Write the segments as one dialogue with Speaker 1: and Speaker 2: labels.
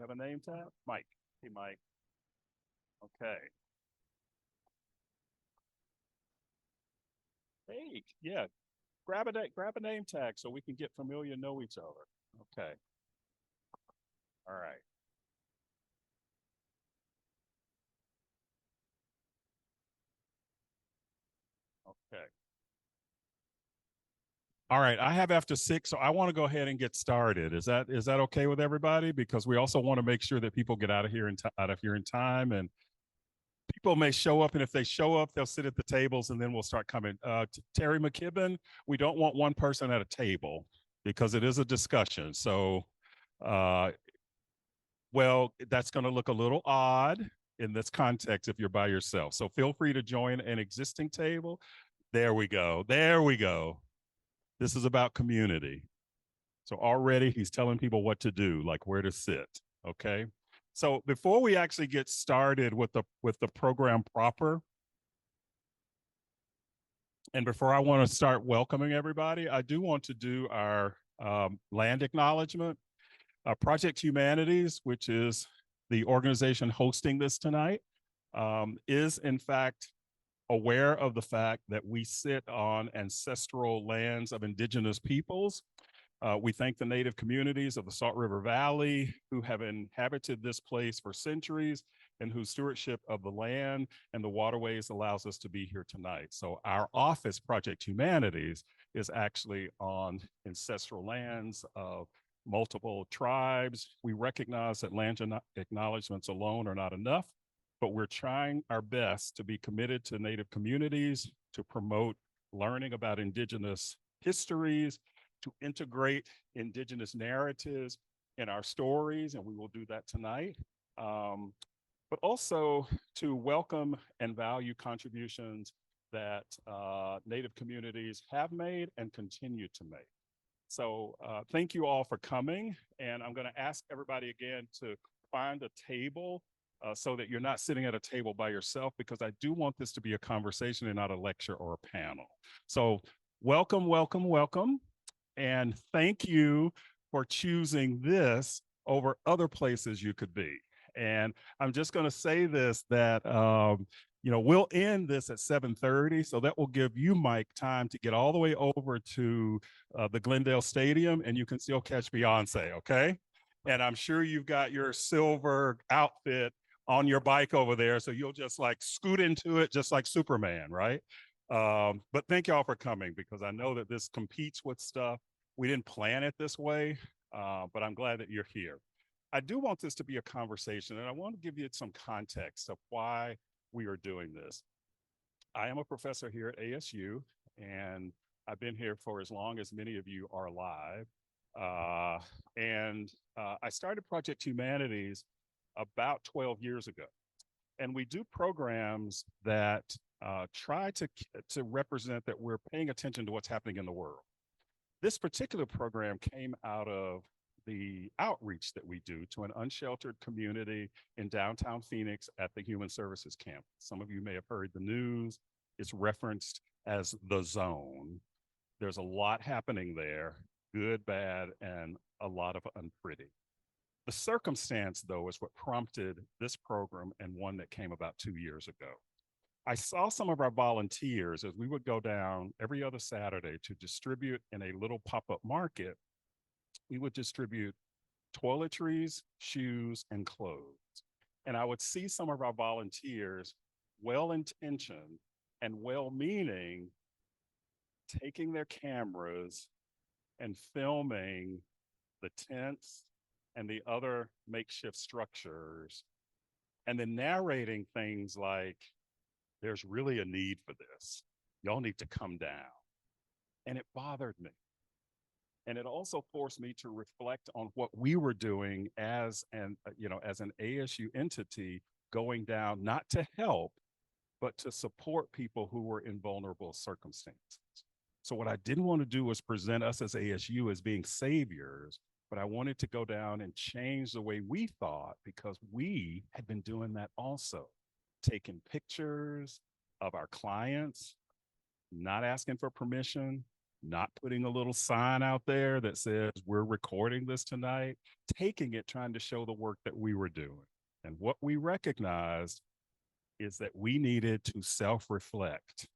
Speaker 1: Got a name tag? Mike. Hey, Mike. Okay. Hey, yeah. Grab a name tag so we can get familiar and know each other. Okay. All right. Okay. All right. I have after six, so I want to go ahead and get started. Is that okay with everybody? Because we also want to make sure that people get out of here in time, and people may show up, and if they show up, they'll sit at the tables, and then we'll start coming. Terry McKibben, we don't want one person at a table because it is a discussion. So, uh, well, that's going to look a little odd in this context if you're by yourself. So feel free to join an existing table. There we go. There we go. This is about community. So already he's telling people what to do, like where to sit. Okay. So before we actually get started with the program proper, and before I want to start welcoming everybody, I do want to do our land acknowledgement. Project Humanities, which is the organization hosting this tonight, is in fact aware of the fact that we sit on ancestral lands of indigenous peoples. We thank the native communities of the Salt River Valley who have inhabited this place for centuries and whose stewardship of the land and the waterways allows us to be here tonight. So our office, Project Humanities, is actually on ancestral lands of multiple tribes. We recognize that land acknowledgements alone are not enough, but we're trying our best to be committed to native communities, to promote learning about indigenous histories, to integrate indigenous narratives in our stories, and we will do that tonight. But also to welcome and value contributions that Native communities have made and continue to make. So thank you all for coming. And I'm gonna ask everybody again to find a table so that you're not sitting at a table by yourself, because I do want this to be a conversation and not a lecture or a panel. So welcome, welcome, welcome. And thank you for choosing this over other places you could be. And I'm just going to say this, that we'll end this at 7:30, so that will give you, Mike, time to get all the way over to the Glendale Stadium, and you can still catch Beyonce, okay? And I'm sure you've got your silver outfit on your bike over there, so you'll just like scoot into it just like Superman, right? But thank y'all for coming, because I know that this competes with stuff. We didn't plan it this way, but I'm glad that you're here. I do want this to be a conversation, and I want to give you some context of why we are doing this. I am a professor here at ASU, and I've been here for as long as many of you are alive. I started Project Humanities about 12 years ago. And we do programs that try to represent that we're paying attention to what's happening in the world. This particular program came out of the outreach that we do to an unsheltered community in downtown Phoenix at the Human Services Campus. Some of you may have heard the news. It's referenced as the zone. There's a lot happening there, good, bad, and a lot of unpretty. The circumstance, though, is what prompted this program, and one that came about 2 years ago. I saw some of our volunteers as we would go down every other Saturday to distribute in a little pop-up market. We would distribute toiletries, shoes, and clothes. And I would see some of our volunteers, well-intentioned and well-meaning, taking their cameras and filming the tents and the other makeshift structures, and then narrating things like, there's really a need for this. Y'all need to come down. And it bothered me. And it also forced me to reflect on what we were doing as as an ASU entity, going down not to help, but to support people who were in vulnerable circumstances. So what I didn't want to do was present us as ASU as being saviors, but I wanted to go down and change the way we thought, because we had been doing that also, taking pictures of our clients, not asking for permission, not putting a little sign out there that says we're recording this tonight, taking it, trying to show the work that we were doing. And what we recognized is that we needed to self-reflect.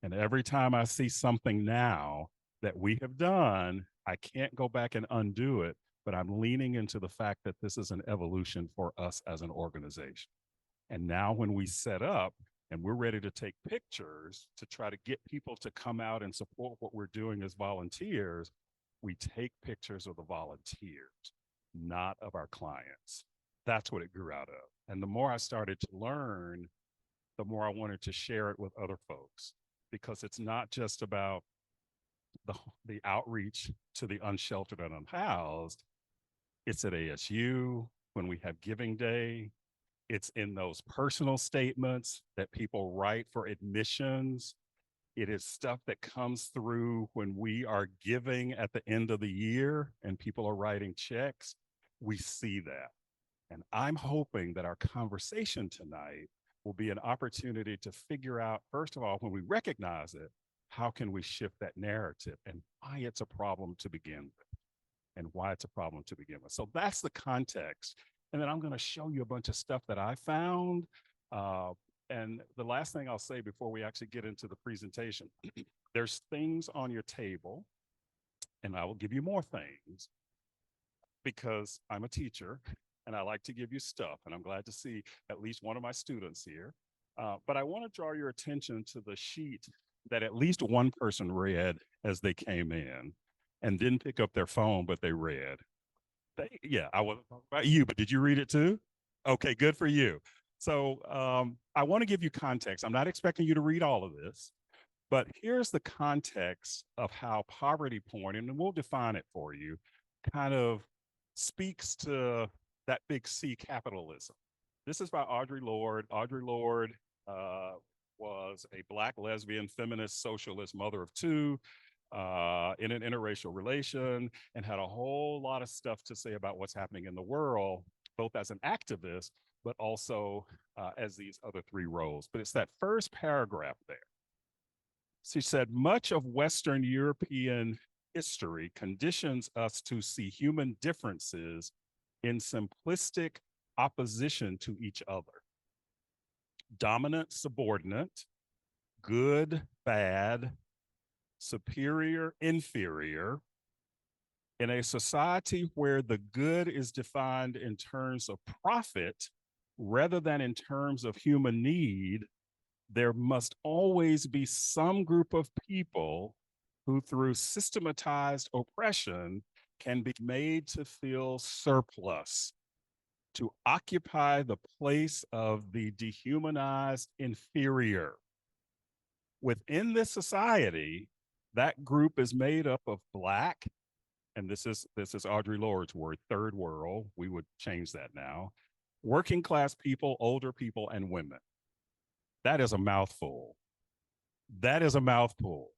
Speaker 1: And every time I see something now that we have done, I can't go back and undo it, but I'm leaning into the fact that this is an evolution for us as an organization. And now when we set up and we're ready to take pictures to try to get people to come out and support what we're doing as volunteers, we take pictures of the volunteers, not of our clients. That's what it grew out of. And the more I started to learn, the more I wanted to share it with other folks, because it's not just about the outreach to the unsheltered and unhoused. It's at ASU when we have Giving Day. It's in those personal statements that people write for admissions. It is stuff that comes through when we are giving at the end of the year and people are writing checks. We see that. And I'm hoping that our conversation tonight will be an opportunity to figure out, first of all, when we recognize it, how can we shift that narrative and why it's a problem to begin with, and why it's a problem to begin with. So that's the context. And then I'm going to show you a bunch of stuff that I found. And the last thing I'll say before we actually get into the presentation, there's things on your table, and I will give you more things because I'm a teacher and I like to give you stuff. And I'm glad to see at least one of my students here. But I want to draw your attention to the sheet that at least one person read as they came in and didn't pick up their phone, but they read. Yeah, I wasn't talking about you, but did you read it too? Okay, good for you. So I want to give you context. I'm not expecting you to read all of this, but here's the context of how poverty porn, and we'll define it for you, kind of speaks to that big C, capitalism. This is by Audre Lorde. Audre Lorde was a Black lesbian feminist socialist mother of two in an interracial relation, and had a whole lot of stuff to say about what's happening in the world, both as an activist, but also as these other three roles. But it's that first paragraph there. She said, much of Western European history conditions us to see human differences in simplistic opposition to each other. Dominant, subordinate, good, bad, superior, inferior. In a society where the good is defined in terms of profit rather than in terms of human need, there must always be some group of people who, through systematized oppression, can be made to feel surplus, to occupy the place of the dehumanized inferior. Within this society, that group is made up of Black, and this is Audre Lorde's word, third world, we would change that now, working class people, older people, and women. That is a mouthful. That is a mouthful.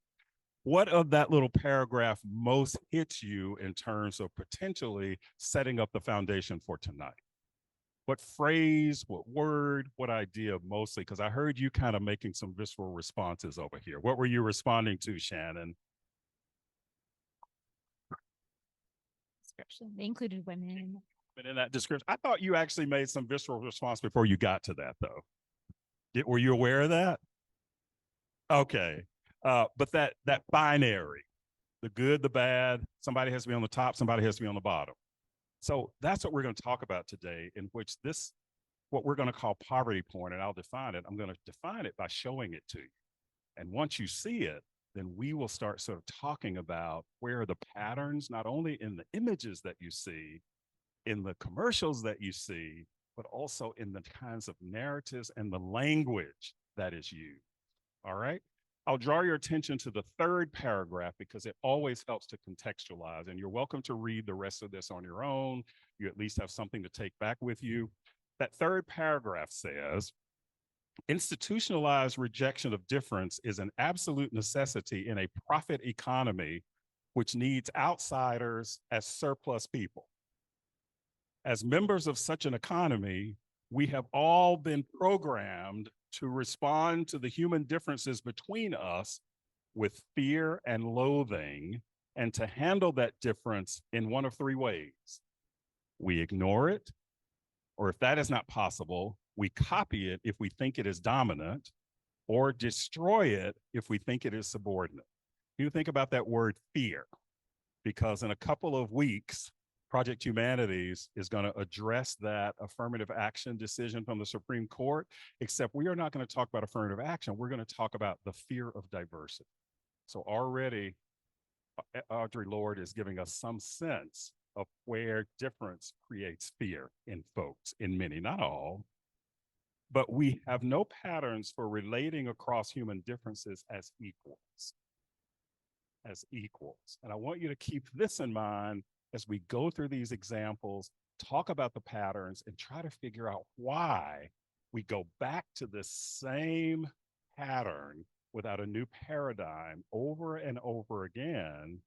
Speaker 1: What of that little paragraph most hits you in terms of potentially setting up the foundation for tonight? What phrase, what word, what idea mostly? Because I heard you kind of making some visceral responses over here. What were you responding to, Shannon?
Speaker 2: Description. They included women.
Speaker 1: But in that description, I thought you actually made some visceral response before you got to that, though. Were you aware of that? Okay. But that binary, the good, the bad, somebody has to be on the top, somebody has to be on the bottom. So that's what we're going to talk about today, in which this, what we're going to call poverty porn, and I'll define it. I'm going to define it by showing it to you. And once you see it, then we will start sort of talking about where are the patterns, not only in the images that you see, in the commercials that you see, but also in the kinds of narratives and the language that is used. All right. I'll draw your attention to the third paragraph because it always helps to contextualize, and you're welcome to read the rest of this on your own. You at least have something to take back with you. That third paragraph says, institutionalized rejection of difference is an absolute necessity in a profit economy which needs outsiders as surplus people. As members of such an economy, we have all been programmed to respond to the human differences between us with fear and loathing, and to handle that difference in one of three ways. We ignore it, or if that is not possible, we copy it if we think it is dominant, or destroy it if we think it is subordinate. You think about that word fear, because in a couple of weeks, Project Humanities is going to address that affirmative action decision from the Supreme Court, except we are not going to talk about affirmative action. We're going to talk about the fear of diversity. So already, Audre Lorde is giving us some sense of where difference creates fear in folks, in many, not all. But we have no patterns for relating across human differences as equals. As equals. And I want you to keep this in mind as we go through these examples, talk about the patterns, and try to figure out why we go back to the same pattern without a new paradigm over and over again.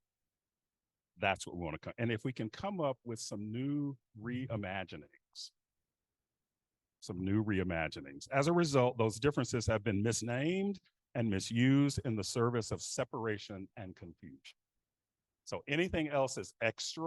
Speaker 1: That's what we want to come. And if we can come up with some new reimaginings, as a result, those differences have been misnamed and misused in the service of separation and confusion. So anything else is extra